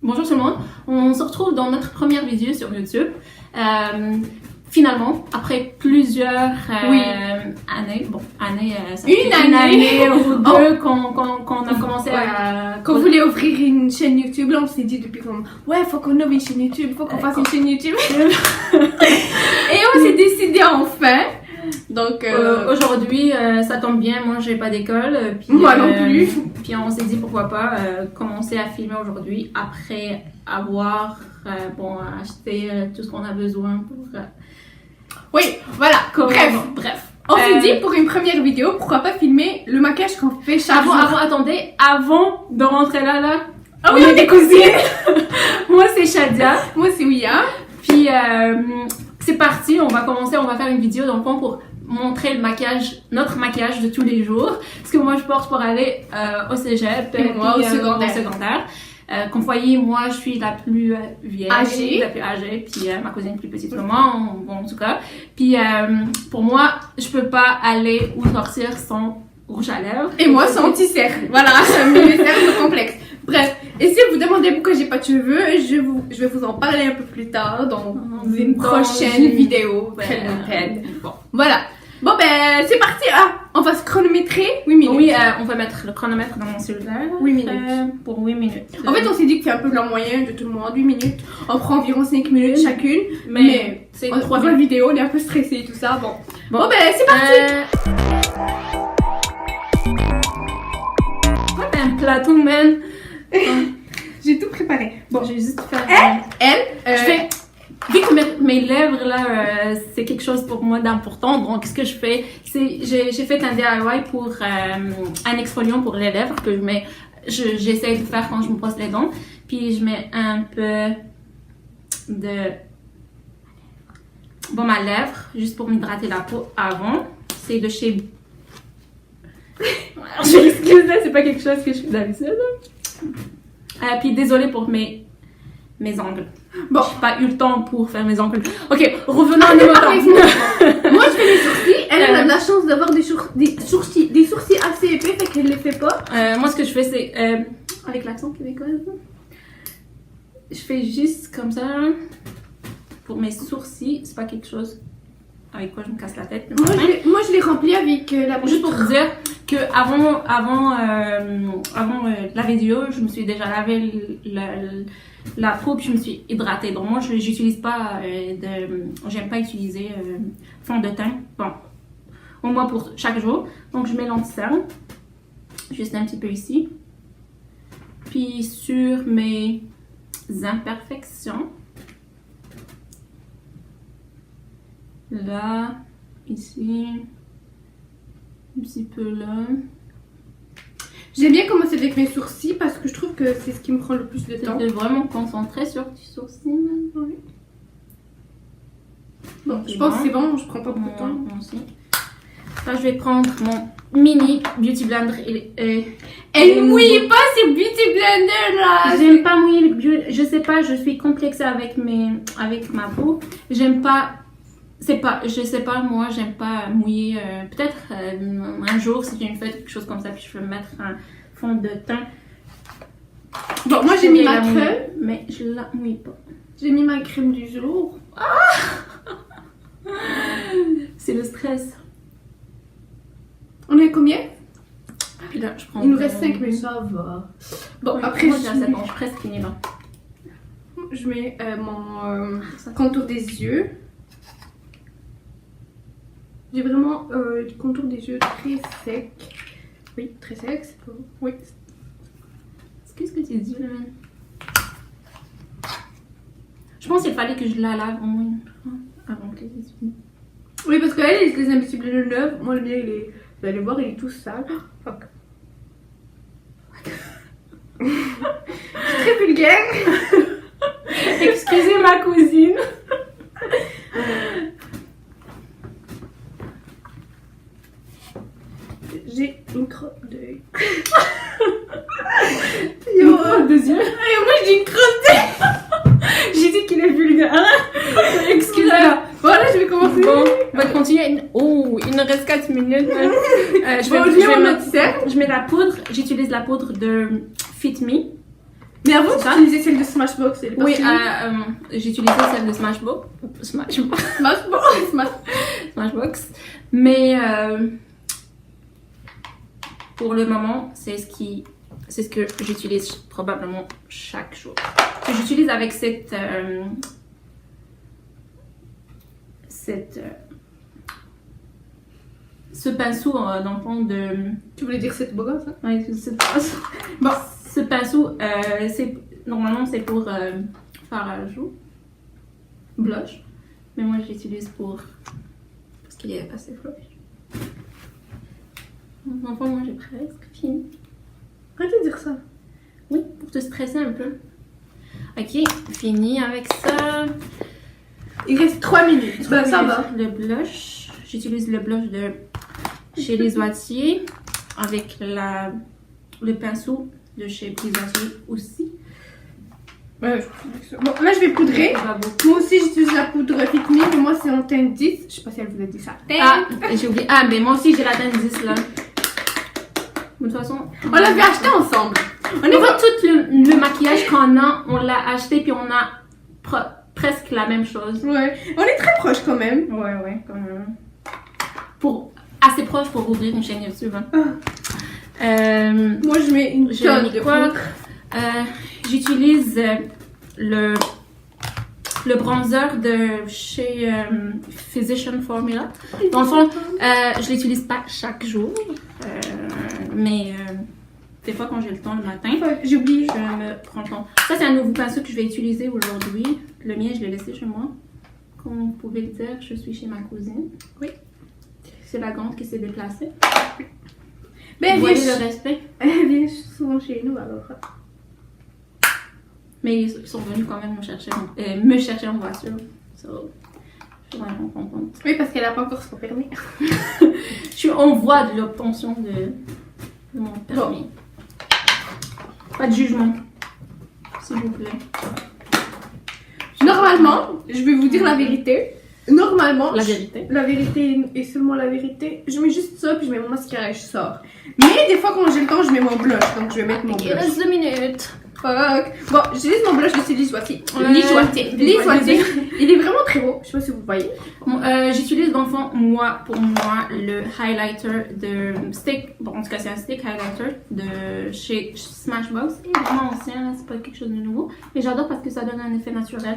Bonjour tout le monde, on se retrouve dans notre première vidéo sur YouTube. Finalement, après plusieurs années, ça fait une année ou deux qu'on a commencé à... Qu'on voulait ouvrir une chaîne YouTube, là on s'est dit depuis qu'on... Ouais, faut qu'on ouvre une chaîne YouTube, faut qu'on fasse une chaîne YouTube. Et on s'est décidé enfin. Donc aujourd'hui, ça tombe bien, moi j'ai pas d'école. Moi non plus. Puis on s'est dit pourquoi pas commencer à filmer aujourd'hui après avoir acheté tout ce qu'on a besoin pour... Oui, voilà. Bref. On s'est dit pour une première vidéo, pourquoi pas filmer le maquillage qu'on fait chaque jour. Avant de rentrer là. Ah oui, on est cousines. Moi c'est Shadia. Moi c'est Ouya. Puis c'est parti, on va faire une vidéo dans le fond pour montrer notre maquillage de tous les jours. Ce que moi je porte pour aller au cégep et moi au secondaire. Comme vous voyez, moi je suis la plus vieille, âgée, puis ma cousine est plus petite que moi, en tout cas. Puis pour moi, je peux pas aller ou sortir sans rouge à lèvres. Et moi sans anti-cercle. Voilà, ça me met cercle complexe. Bref, et si vous demandez pourquoi j'ai pas de cheveux, je vais vous en parler un peu plus tard dans une prochaine vidéo. Bon. Voilà. Bon ben c'est parti, on va se chronométrer 8 minutes. Oui, on va mettre le chronomètre dans mon cellulaire. 8 minutes. Pour 8 minutes. En fait on s'est dit que c'est un peu le moyen de tout le monde, 8 minutes. On prend environ 5 minutes chacune. Mais c'est 3 vidéos, on est un peu stressé et tout ça. Bon ben c'est parti. Un plateau, man. J'ai tout préparé. Bon, je vais juste faire... Vu que mes lèvres, là, c'est quelque chose pour moi d'important, donc ce que je fais, c'est... J'ai fait un DIY pour un exfoliant pour les lèvres que j'essaie de faire quand je me brosse les dents. Puis je mets un peu de baume à lèvres, juste pour m'hydrater la peau avant. C'est de chez... Je m'excuse, là, c'est pas quelque chose que je fais d'habitude. Puis désolée pour mes ongles. Bon, j'ai pas eu le temps pour faire mes ongles. Ok, revenons à nos temps. Moi je fais les sourcils. Elle a de la chance d'avoir des sourcils assez épais, fait qu'elle les fait pas. Moi ce que je fais c'est avec l'accent québécois. Je fais juste comme ça pour mes sourcils. C'est pas quelque chose avec quoi je me casse la tête. Moi je les remplis avec la bouche. Juste pour dire que avant la vidéo, je me suis déjà lavé la peau puis je me suis hydratée. Donc moi j'utilise pas j'aime pas utiliser fond de teint. Bon, au moins pour chaque jour. Donc je mets l'anti-cerne juste un petit peu ici. Puis sur mes imperfections. Là, ici, un petit peu là. J'aime bien commencer avec mes sourcils parce que je trouve que c'est ce qui me prend le plus de temps. De vraiment me concentrer sur tes sourcils maintenant. Oui. Bon, je pense que c'est bon, je prends pas beaucoup de temps. Moi aussi. Là, je vais prendre mon mini Beauty Blender. Elle mouille pas ces Beauty Blender là. J'aime pas mouiller je sais pas, je suis complexée avec ma peau. J'aime pas. Je sais pas, moi j'aime pas mouiller. Peut-être un jour si j'ai une fête, quelque chose comme ça, puis je peux mettre un fond de teint. Bon, moi j'ai mis ma crème, mais je la mouille pas. J'ai mis ma crème du jour. C'est le stress. On est à combien? Puis là, je prends. Il nous reste 5 minutes, ça va. Bon, oui, après moi j'ai 7 ans, je suis presque finie là. Je mets mon contour des yeux. J'ai vraiment du contour des yeux très sec. Oui, très sec, c'est pas... Oui. Qu'est-ce que tu dis là? Je pense qu'il fallait que je la lave au moins avant que les essuie. Oui, parce qu'elle, les invisibles de neuf, moi le mien, vous allez voir, il est tout sale. Fuck. C'est très vulgaire. Excusez ma cousine. J'ai une crotte d'œil. Une crotte des yeux. Et moi j'ai une crotte d'œil. J'ai dit qu'il est vulgaire. Excusez-moi. Voilà, je vais commencer. Bon, on va continuer. Oh, il nous reste 4 minutes. Je mets la poudre. J'utilise la poudre de Fit Me. Mais avant, C'est ça? tu utilisais celle de Smashbox. Elle est Oui, partie. j'ai utilisé celle de Smashbox. Mais pour le moment, c'est ce que j'utilise probablement chaque jour. Que j'utilise avec ce pinceau dans le fond de... Tu voulais dire cette boga, ça? Oui, ce pinceau. Bon, ce pinceau, normalement, c'est pour faire la joue. Blush. Mais moi, je l'utilise parce qu'il est assez flush. Dans le fond, moi, j'ai presque fini. Arrête de dire ça. Oui, pour te stresser un peu. Ok, fini avec ça. Il reste 3 minutes. Ben, ça va. Le blush. J'utilise le blush de chez Les Oitiers avec le pinceau de chez Les Oitiers aussi. Bon, là je vais poudrer. Ça va beaucoup. Moi aussi j'utilise la poudre Fit Me, mais moi c'est en teinte 10. Je sais pas si elle vous a dit ça. Ah, j'ai oublié. Ah, mais moi aussi j'ai la teinte 10 là. De toute façon, On l'avait acheté ensemble. On a tout le maquillage qu'on a, on l'a acheté puis on a presque la même chose. Ouais, on est très proches quand même. Ouais, quand même. Assez proche pour ouvrir une chaîne YouTube. Hein. Moi je mets une tonne de quoi? poudre. J'utilise le bronzer de chez Physician Formula. Dans le fond, je l'utilise pas chaque jour, mais des fois quand j'ai le temps le matin, J'ai oublié. je me prends le temps. Ça c'est un nouveau pinceau que je vais utiliser aujourd'hui. Le mien je l'ai laissé chez moi. Comme vous pouvez le dire, je suis chez ma cousine. Oui. C'est la grande qui s'est déplacée. Ben, Vous voyez le respect. Elle vient souvent chez nous alors. Mais ils sont venus quand même me chercher en voiture. So, je suis vraiment contente. Oui, parce qu'elle a pas encore son permis. Je suis en voie de l'obtention de mon permis. Pas de jugement, s'il vous plaît. Normalement, je vais vous dire la vérité. Normalement, La vérité. la vérité et seulement la vérité, je mets juste ça puis je mets mon mascara et je sors. Mais des fois quand j'ai le temps, je mets mon blush, donc je vais mettre mon Il blush. reste 2 minutes. Fuck. Bon, j'utilise mon blush de chez Les Oitiers. Ouais. Les Oitiers. Il est vraiment très beau. Je sais pas si vous voyez. Bon, j'utilise dans le fond, pour moi, le highlighter de stick. Bon, en tout cas, c'est un stick highlighter de chez Smashbox. Il est vraiment ancien, là, c'est pas quelque chose de nouveau. Mais j'adore parce que ça donne un effet naturel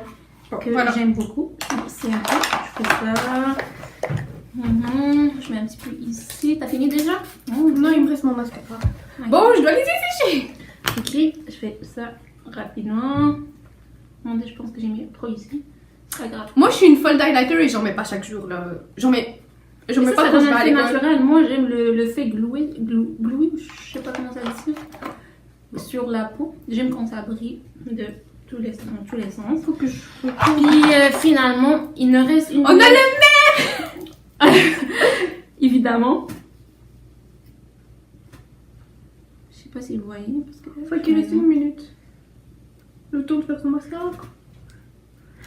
que Voilà. j'aime beaucoup. C'est un peu, je fais ça. Je mets un petit peu ici. T'as fini déjà? Non, il me reste mon mascara. Ouais. Bon, je dois les sécher. Ok, je fais ça rapidement. Mon Dieu, je pense que j'ai mis trop ici. C'est pas grave. Moi, je suis une folle d'highlighter et j'en mets pas chaque jour là. J'en mets pas ça quand donne je vais un à effet l'école. naturel. Moi, j'aime le fait gluey, je sais pas comment ça dit ça, sur la peau. J'aime quand ça brille dans tous les sens. Faut que je. Puis finalement, il ne reste une. On a le même. Évidemment. Je sais pas si vous voyez parce que. Faut qu'il reste 1 minute. Le temps de faire son mascara.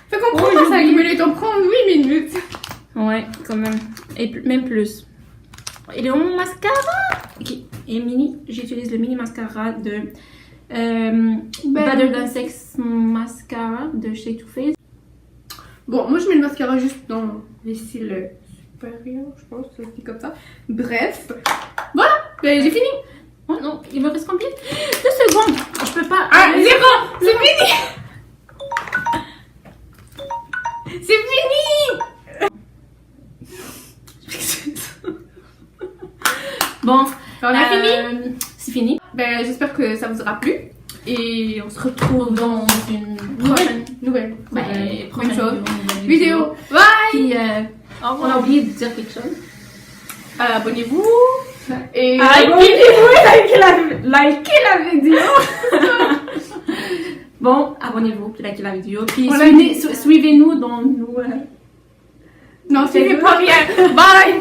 Fait qu'on prend pas 5 minutes, on prend 8 minutes. Ouais, quand même. Et même plus. Il est où mon mascara? Ok. Et mini, j'utilise le mini mascara de Better Than Sex Mascara de chez Too Faced. Bon, moi je mets le mascara juste dans les cils supérieurs, je pense, c'est comme ça. Bref. Voilà, ben, j'ai fini. Oh non, il me reste combien? 2 secondes. Je peux pas. Ah, 0, c'est fini. C'est fini. Bon, On a fini. C'est fini. Ben, j'espère que ça vous aura plu. Et on se retrouve Dans une prochaine nouvelle prochaine chose. nouvelle Vidéo. Bye. Puis, on a oublié de dire quelque chose. Abonnez-vous. Et Likez la vidéo. Bon, abonnez-vous, puis likez la vidéo. Puis suivez-nous dans nos... non, suivez pas rien. Bye.